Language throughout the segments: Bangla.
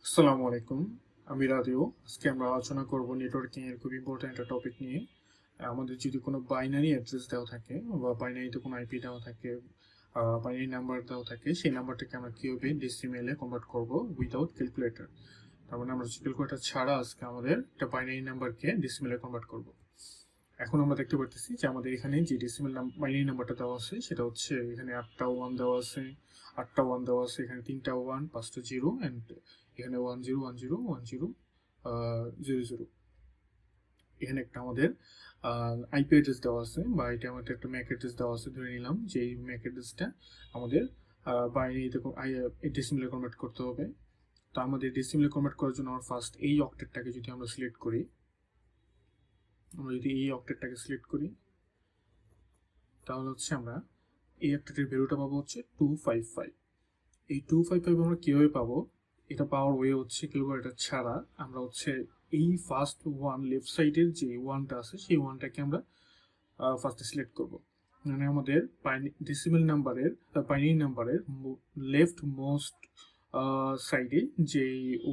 আসসালামু আলাইকুম। আমি রাদিও। আজকে আমরা আলোচনা করব নেটওয়ার্কিং এর খুব ইম্পর্টেন্ট একটা টপিক নিয়ে। আমাদের যদি কোনো বাইনারি অ্যাড্রেস দেওয়া থাকে বা বাইনারিতে কোনো আইপি দেওয়া থাকে, বাইনারি নাম্বার দেওয়া থাকে, সেই নাম্বারটাকে আমরা কিভাবে ডেসিমেল এ কনভার্ট করব উইদাউট ক্যালকুলেটর। তার মানে আমরা ক্যালকুলেটর ছাড়া আজকে আমাদের একটা বাইনারি নাম্বারকে ডেসিমেল এ কনভার্ট করব। এখন আমরা দেখতে পারতেছি যে আমাদের এখানে যে ডেসিমেল বাইনারি নাম্বারটা দেওয়া আছে সেটা হচ্ছে এখানে 8টা 1 দেওয়া আছে, 8টা 1 দেওয়া আছে, এখানে 3টা 1, 5টা 0 এন্ড এখানে 10 10 10 10 00। এখানে একটা আমাদের আইপি অ্যাড্রেস দেওয়া আছে বা এটা আমাদের একটা ম্যাক অ্যাড্রেস দেওয়া আছে, ধরে নিলাম যে এই ম্যাক অ্যাড্রেসটা আমাদের বাইনারিতে ডেসিমেলে কনভার্ট করতে হবে। তো আমাদের ডেসিমেলে কনভার্ট করার জন্য আমরা ফার্স্ট এই অক্টেটটাকে যদি আমরা সিলেক্ট করি, আমরা যদি এই অক্টেটটাকে সিলেক্ট করি তাহলে হচ্ছে আমরা এই অক্টেটের ভ্যালুটা পাবো হচ্ছে 255। এই 255 আমরা কিভাবে পাবো? এটা পাওয়ার ওয়ে হচ্ছে ক্যালকুলেটর ছাড়া আমরা হচ্ছে এই ফার্স্ট ওয়ান লেফট সাইডের যে ওয়ানটা আছে সেই ওয়ানটাকে আমরা ফার্স্টে সিলেক্ট করব। মানে আমাদের ডেসিমেল নাম্বারের বাইনারি নাম্বারের লেফট মোস্ট সাইডে যে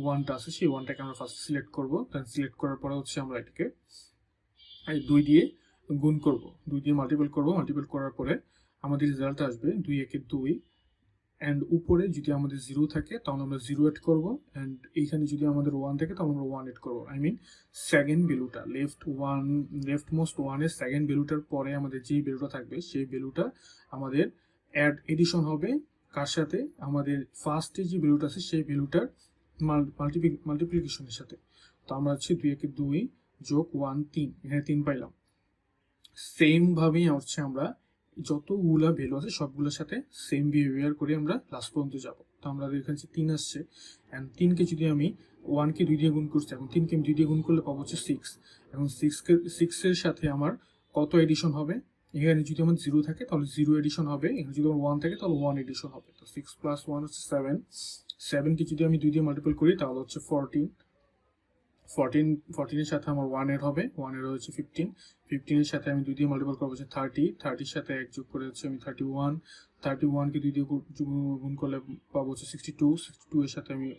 ওয়ানটা আছে সেই ওয়ানটাকে আমরা ফার্স্ট সিলেক্ট করব। দেন সিলেক্ট করার পরে হচ্ছে আমরা এটাকে 2 দিয়ে গুণ করব, 2 দিয়ে মাল্টিপল করব। মাল্টিপল করার পরে আমাদের রেজাল্ট আসবে 2 একে 2 অ্যান্ড উপরে যদি আমাদের 0 থাকে তাহলে আমরা 0 এড করব, অ্যান্ড এইখানে যদি আমাদের 1 থাকে তাহলে আমরা 1 এড করব। আই মিন সেকেন্ড ভ্যালুটা লেফট মোস্ট ওয়ানের সেকেন্ড ভ্যালুটার পরে আমাদের যেই ভ্যালুটা থাকবে সেই ভ্যালুটা আমাদের এডিশন হবে কার সাথে? আমাদের ফার্স্টে যে ভ্যালুটা আছে সেই ভ্যালুটার মাল্টিপ্লিকেশনের সাথে। তো আমরা হচ্ছে 2 একে 2 যোগ 1 3, এখানে 3 পাইলাম। সেম ভাবেই হচ্ছে আমরা যতগুলা ভ্যালু আছে সবগুলোর সাথে সেম বিহেভিয়ার করে আমরা লাস্ট পর্যন্ত যাব। তো আমরা এখানে 3 আসছে, অ্যান্ড 3কে যদি আমি 1কে 2 দিয়ে গুণ করছি, এখন 3কে আমি 2 দিয়ে গুণ করলে পাবো হচ্ছে 6। এখন 6 এর সাথে আমার কত এডিশন হবে? এখানে যদি আমার 0 থাকে তাহলে 0 এডিশন হবে, এখানে যদি আমার 1 থাকে তাহলে 1 এডিশন হবে। তো 6 প্লাস 1 হচ্ছে 7। 7কে যদি আমি 2 দিয়ে মাল্টিপল করি তাহলে হচ্ছে 14। 14 এর সাথে আমার 1 এর হবে, 1 এর হচ্ছে 15। 15 এর সাথে আমি 2 দিয়ে মাল্টিপল করবো হচ্ছে 30। 30 এর সাথে 1 যোগ করে হচ্ছে আমি 31। 31 কে 2 দিয়ে গুণ করলে পাবো হচ্ছে 62। 62 এর সাথে আমি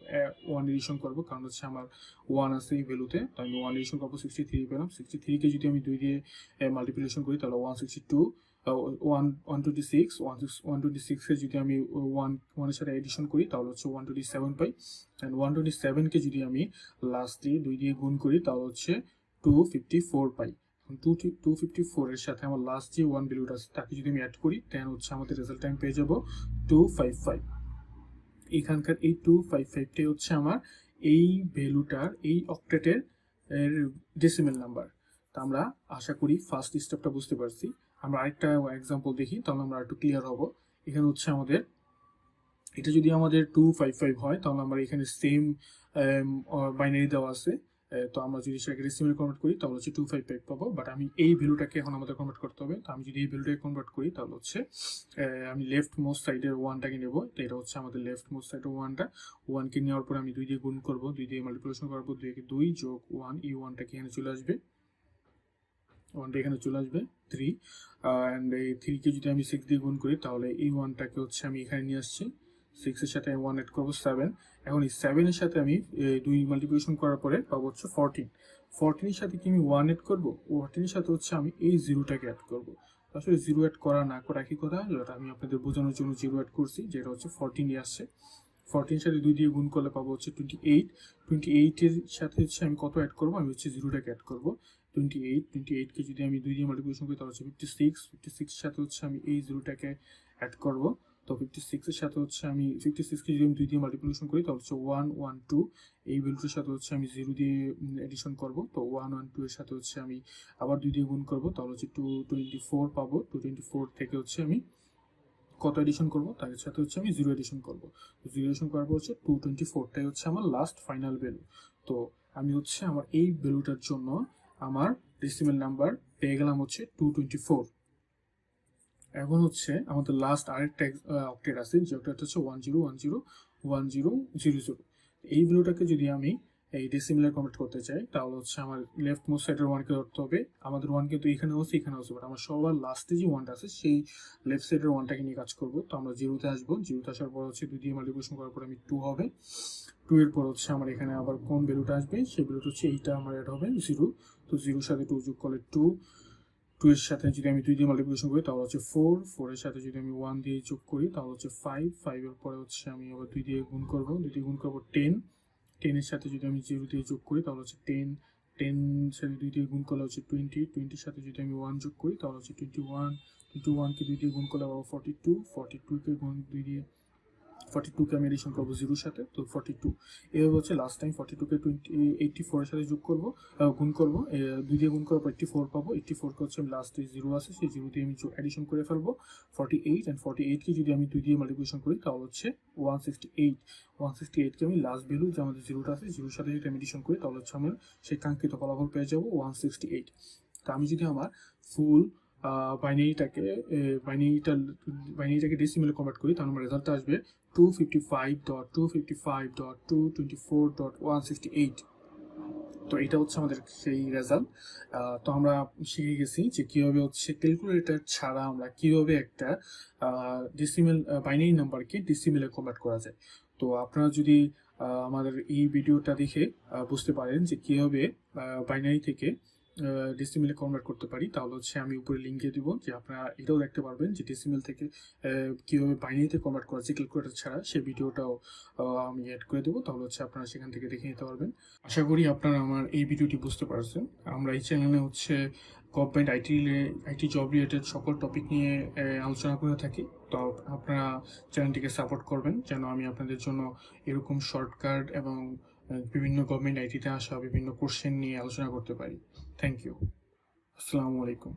1 এডিশন করবো, কারণ হচ্ছে আমার 1 আছে এই ভ্যালুতে, তো আমি 1 এডিশন করবো, 63 পেলাম। 63 কে যদি আমি 2 দিয়ে মাল্টিপ্লিকেশন করি তাহলে 162, 126। 126 কে যদি আমি 1 এর সাথে এডিশন করি তাহলে হচ্ছে 127 পাই, অ্যান্ড 127 কে যদি আমি লাস্টলি 2 দিয়ে গুণ করি তাহলে হচ্ছে 254 পাই। 254 এর সাথে আমার লাস্ট যে 1 ভ্যালুটা আছে তাকে যদি আমি অ্যাড করি দেন হচ্ছে আমাদের রেজাল্ট টাইম পেয়ে যাব 255। এখানকার এই 255টাই হচ্ছে আমার এই ভ্যালুটার এই অক্টেটের ডেসিমেল নাম্বার। তা আমরা আশা করি ফার্স্ট স্টেপটা বুঝতে পারছি। আমরা আরেকটা এক্সাম্পল দেখি তাহলে আমরা একটু ক্লিয়ার হব। এখানে হচ্ছে আমাদের এটা যদি আমাদের 255 হয় তাহলে আমরা এখানে সেম বাইনারি দেওয়া আছে, তো আমরা যদি সেটাকে ডেসিমেলে কনভার্ট করি তাহলে হচ্ছে 255 পাবো। বাট আমি এই ভ্যালুটাকে এখন আমাদের কনভার্ট করতে হবে। তো আমি যদি এই ভ্যালুটাকে কনভার্ট করি তাহলে হচ্ছে আমি লেফট মোস্ট সাইডের ওয়ানটাকে নেব। তো এটা হচ্ছে আমাদের লেফট মোস্ট সাইডের ওয়ানটা। 1কে নেওয়ার পরে আমি 2 দিয়ে গুণ করবো, 2 দিয়ে মাল্টিপ্লিকেশন করবো, 2 একে 2 যোগ 1, এই 1টাকে এখানে চলে আসবে, 1টা এখানে চলে আসবে 3। অ্যান্ড এই 3কে যদি আমি 6 দিয়ে গুণ করি তাহলে এই 1টাকে হচ্ছে আমি এখানে নিয়ে আসছি, 6 এর সাথে আমি 1 এড করবো 7। এখন এই 7 এর সাথে আমি 2 মাল্টিপ্লিকেশন করার পরে পাবো হচ্ছে 14। 14 এর সাথে কি আমি 1 এড করবো? 14 এর সাথে হচ্ছে আমি এই 0টাকে অ্যাড করবো। আসলে 0 অ্যাড করা না করা একই কথা, যেটা আমি আপনাদের বোঝানোর জন্য 0 অ্যাড করছি, যেটা হচ্ছে 14 আসছে। 14 সাথে 2 দিয়ে গুণ করলে পাবো হচ্ছে 28। 28 এর সাথে হচ্ছে আমি কত অ্যাড করবো? আমি হচ্ছে 0টাকে অ্যাড করবো, 28। 28 কে যদি আমি 2 দিয়ে মাল্টিপ্লিকেশন করি তাহলে হচ্ছে 56। 56 এর সাথে হচ্ছে আমি এই 0টাকে অ্যাড করবো। তো 56 এর সাথে হচ্ছে আমি 56 কে যদি আমি 2 দিয়ে মাল্টিপ্লিকেশন করি তাহলে হচ্ছে 1 1 2, এই ভ্যালুটার সাথে হচ্ছে আমি 0 দিয়ে এডিশন করবো। তো 1 1 2 এর সাথে হচ্ছে আমি আবার 2 দিয়ে গুণ করবো, তাহলে হচ্ছে 224 পাবো। 224 থেকে হচ্ছে আমি কত এডিশন করবো? তার সাথে হচ্ছে আমি 0 এডিশন করবো। 0 এডিশন করার পর হচ্ছে 224টাই হচ্ছে আমার লাস্ট ফাইনাল ভ্যালু। তো আমি হচ্ছে আমার এই ভ্যালুটার জন্য আমার ডেসিমেল নাম্বার পেয়ে গেলাম হচ্ছে 224। এখন হচ্ছে আমাদের লাস্ট আরেকটা অক্টেট আছে, যে অক্টেট হচ্ছে 10101000। এই ভ্যালুটাকে যদি আমি এই ডেসিমেলে কনভার্ট করতে চাই তাহলে হচ্ছে আমার লেফট মোস্ট সাইডের 1কে ধরতে হবে। আমাদের 1 কিন্তু এখানে হচ্ছে এখানে হচ্ছে, বাট আমার সবার লাস্টে যে 1টা আছে সেই লেফট সাইডের 1টাকে নিয়ে কাজ করবো। তো আমরা 0তে আসবো, 0তে আসার পর হচ্ছে 2 দিয়ে মাল্টিপ্লিকেশন করার পর আমি 2 হবে। 2 এর পর হচ্ছে আমার এখানে আবার কোন ভ্যালুটা আসবে সেই ভ্যালুটা হচ্ছে এইটা আমার অ্যাড হবে 0। তো 0 সাথে 2 যোগ করলে 2, 2 এর সাথে যদি আমি 2 দিয়ে মাল্টিপ্লিকেশন করি তাহলে হচ্ছে 4, 4 এর সাথে যদি আমি 1 দিয়ে যোগ করি তাহলে হচ্ছে 5, 5 এর পরে হচ্ছে আমি আবার 2 দিয়ে গুণ করব, 2 দিয়ে গুণ করব 10, 10 এর সাথে যদি আমি 0 দিয়ে যোগ করি তাহলে হচ্ছে 10, 10 সাথে 2 দিয়ে গুণ করলে হচ্ছে 20, 20 এর সাথে যদি আমি 1 যোগ করি তাহলে হচ্ছে 21, 21 কে 2 দিয়ে গুণ করলে আবার 42, 42 কে গুণ 2 দিয়ে 42 কে আমি এডিশন করবো 0 সাথে, তো 42 এভাবে হচ্ছে লাস্ট টাইম 42 কে 84 এর সাথে যোগ করবো, গুণ করবো, 2 দিয়ে গুণ করার পর 84 পাবো, 84 কে হচ্ছে লাস্টে 0 আছে সেই 0 দিয়ে আমি এডিশন করে ফেলবো 48, এন্ড 48 কে যদি আমি 2 দিয়ে মাল্টিপ্লিকেশন করি তাহলে হচ্ছে 168, 168 কে আমি লাস্ট ভ্যালু যে আমাদের 0টা আছে 0 সাথে যদি আমি এডিশন করি তাহলে হচ্ছে আমার সেই কাঙ্ক্ষিত ফলাফল পেয়ে যাবো 168। তো আমি যদি আমার ফুল বাইনারিটাকে ডেসিমেলে কনভার্ট করি তাহলে আমার রেজাল্টটা আসবে 255.255.224.168। তো এটা হচ্ছে আমাদের সেই রেজাল্ট। তো আমরা শিখে গেছি যে কীভাবে হচ্ছে ক্যালকুলেটর ছাড়া আমরা কীভাবে একটা বাইনারি নাম্বারকে ডেসিমেলে কনভার্ট করা যায়। তো আপনারা যদি আমাদের এই ভিডিওটা দেখে বুঝতে পারেন যে কীভাবে বাইনারি থেকে ডেসিমেলে কনভার্ট করতে পারি তাহলে হচ্ছে আমি উপরে লিঙ্কে দিব যে আপনারা এটাও দেখতে পারবেন যে ডেসিমেল থেকে কীভাবে বাইনারিতে কনভার্ট করা যায় ক্যালকুলেটর ছাড়া, সেই ভিডিওটাও আমি অ্যাড করে দেবো, তাহলে হচ্ছে আপনারা সেখান থেকে দেখে নিতে পারবেন। আশা করি আপনারা আমার এই ভিডিওটি বুঝতে পারছেন। আমরা এই চ্যানেলে হচ্ছে গভর্নমেন্ট আইটি জব রিলেটেড সকল টপিক নিয়ে আলোচনা করে থাকি। তো আপনারা চ্যানেলটিকে সাপোর্ট করবেন যেন আমি আপনাদের জন্য এরকম শর্টকাট এবং বিভিন্ন গভর্নমেন্ট আইটিতে আসা বিভিন্ন কোশ্চেন নিয়ে আলোচনা করতে পারি। Thank you. আসসালামু আলাইকুম।